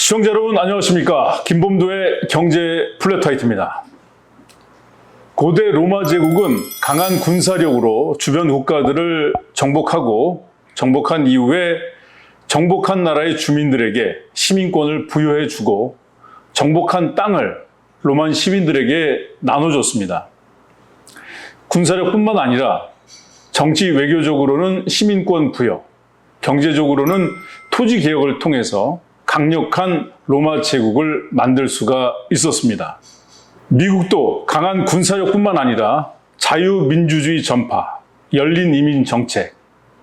시청자 여러분 안녕하십니까. 김범도의 경제 플랫화이트입니다. 고대 로마 제국은 강한 군사력으로 주변 국가들을 정복하고 정복한 이후에 정복한 나라의 주민들에게 시민권을 부여해주고 정복한 땅을 로만 시민들에게 나눠줬습니다. 군사력뿐만 아니라 정치 외교적으로는 시민권 부여, 경제적으로는 토지 개혁을 통해서 강력한 로마 제국을 만들 수가 있었습니다. 미국도 강한 군사력뿐만 아니라 자유민주주의 전파, 열린 이민 정책,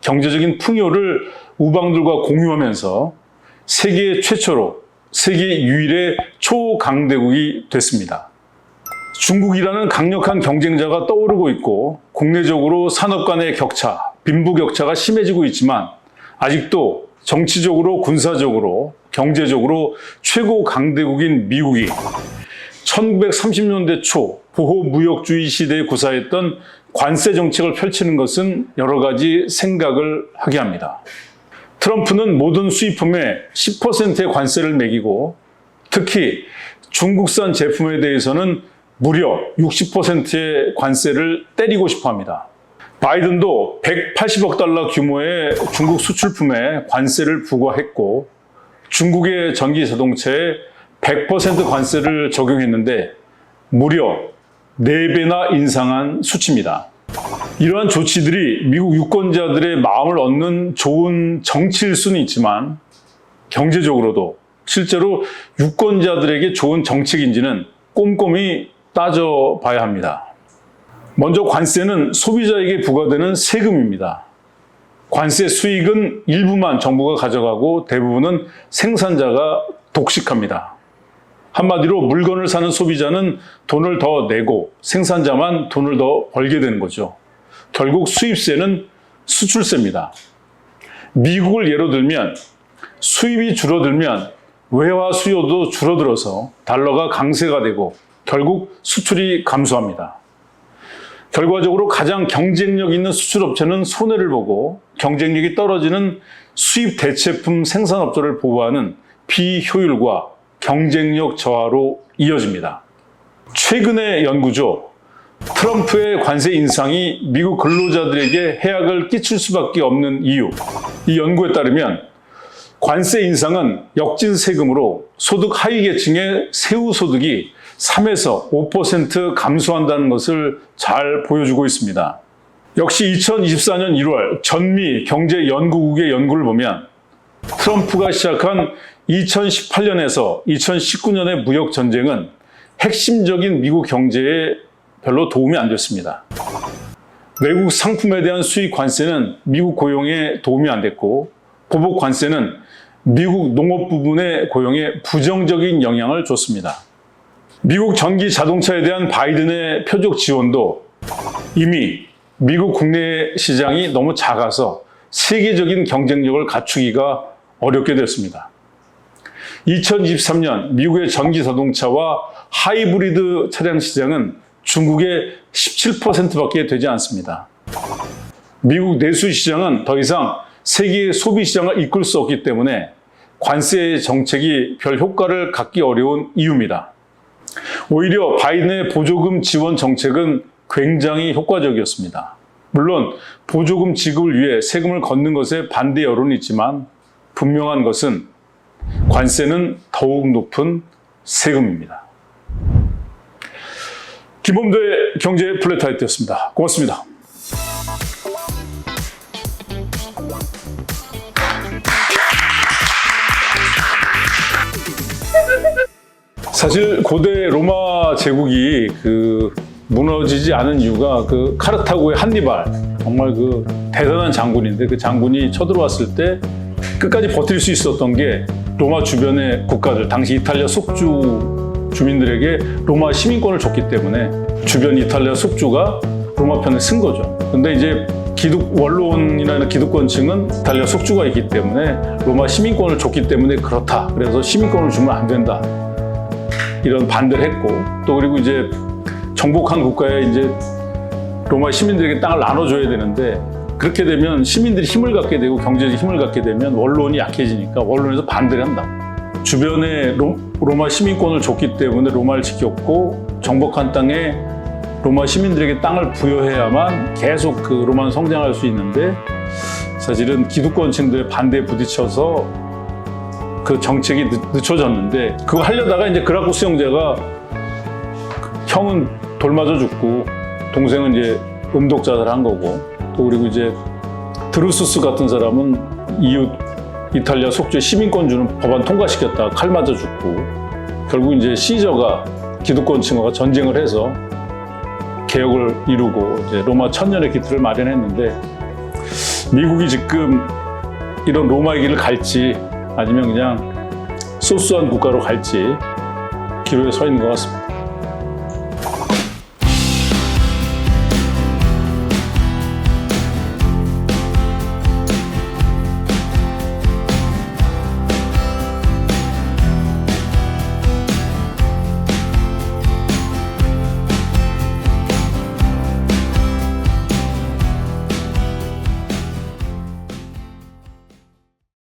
경제적인 풍요를 우방들과 공유하면서 세계 최초로 세계 유일의 초강대국이 됐습니다. 중국이라는 강력한 경쟁자가 떠오르고 있고 국내적으로 산업 간의 격차, 빈부격차가 심해지고 있지만 아직도 정치적으로, 군사적으로, 경제적으로 최고 강대국인 미국이 1930년대 초 보호무역주의 시대에 구사했던 관세 정책을 펼치는 것은 여러 가지 생각을 하게 합니다. 트럼프는 모든 수입품에 10%의 관세를 매기고 특히 중국산 제품에 대해서는 무려 60%의 관세를 때리고 싶어 합니다. 바이든도 180억 달러 규모의 중국 수출품에 관세를 부과했고 중국의 전기 자동차에 100% 관세를 적용했는데 무려 4배나 인상한 수치입니다. 이러한 조치들이 미국 유권자들의 마음을 얻는 좋은 정치일 수는 있지만 경제적으로도 실제로 유권자들에게 좋은 정책인지는 꼼꼼히 따져봐야 합니다. 먼저 관세는 소비자에게 부과되는 세금입니다. 관세 수익은 일부만 정부가 가져가고 대부분은 생산자가 독식합니다. 한마디로 물건을 사는 소비자는 돈을 더 내고 생산자만 돈을 더 벌게 되는 거죠. 결국 수입세는 수출세입니다. 미국을 예로 들면 수입이 줄어들면 외화 수요도 줄어들어서 달러가 강세가 되고 결국 수출이 감소합니다. 결과적으로 가장 경쟁력 있는 수출업체는 손해를 보고 경쟁력이 떨어지는 수입 대체품 생산업체를 보호하는 비효율과 경쟁력 저하로 이어집니다. 최근의 연구죠. 트럼프의 관세 인상이 미국 근로자들에게 해악을 끼칠 수밖에 없는 이유. 이 연구에 따르면 관세 인상은 역진 세금으로 소득 하위 계층의 세후 소득이 3에서 5% 감소한다는 것을 잘 보여주고 있습니다. 역시 2024년 1월 전미 경제연구국의 연구를 보면 트럼프가 시작한 2018년에서 2019년의 무역 전쟁은 핵심적인 미국 경제에 별로 도움이 안 됐습니다. 외국 상품에 대한 수입 관세는 미국 고용에 도움이 안 됐고 보복 관세는 미국 농업 부분의 고용에 부정적인 영향을 줬습니다. 미국 전기 자동차에 대한 바이든의 표적 지원도 이미 미국 국내 시장이 너무 작아서 세계적인 경쟁력을 갖추기가 어렵게 됐습니다. 2023년 미국의 전기 자동차와 하이브리드 차량 시장은 중국의 17%밖에 되지 않습니다. 미국 내수 시장은 더 이상 세계 소비 시장을 이끌 수 없기 때문에 관세 정책이 별 효과를 갖기 어려운 이유입니다. 오히려 바이든의 보조금 지원 정책은 굉장히 효과적이었습니다. 물론 보조금 지급을 위해 세금을 걷는 것에 반대 여론이 있지만 분명한 것은 관세는 더욱 높은 세금입니다. 김범도의 경제 플랫화이트였습니다. 고맙습니다. 사실 고대 로마 제국이 무너지지 않은 이유가 카르타고의 한니발, 정말 대단한 장군인데 그 장군이 쳐들어왔을 때 끝까지 버틸 수 있었던 게 로마 주변의 국가들, 당시 이탈리아 속주 주민들에게 로마 시민권을 줬기 때문에 주변 이탈리아 속주가 로마 편에 쓴 거죠. 근데 이제 원로원이나 기득권층은 이탈리아 속주가 있기 때문에 로마 시민권을 줬기 때문에 그렇다. 그래서 시민권을 주면 안 된다. 이런 반대를 했고 또 그리고 이제 정복한 국가에 이제 로마 시민들에게 땅을 나눠줘야 되는데 그렇게 되면 시민들이 힘을 갖게 되고 경제적 힘을 갖게 되면 원로원이 약해지니까 원로원에서 반대를 한다. 주변에 로마 시민권을 줬기 때문에 로마를 지켰고 정복한 땅에 로마 시민들에게 땅을 부여해야만 계속 그 로마는 성장할 수 있는데 사실은 기득권층들의 반대에 부딪혀서 그 정책이 늦춰졌는데 그거 하려다가 이제 그라쿠스 형제가 형은 돌 맞아 죽고 동생은 이제 음독 자살한 거고 또 그리고 이제 드루수스 같은 사람은 이웃 이탈리아 속주에 시민권 주는 법안 통과시켰다가 칼 맞아 죽고 결국 이제 시저가 기득권층과 전쟁을 해서 개혁을 이루고 이제 로마 천년의 기틀을 마련했는데 미국이 지금 이런 로마의 길을 갈지 아니면 그냥 소수한 국가로 갈지 기로에 서 있는 것 같습니다.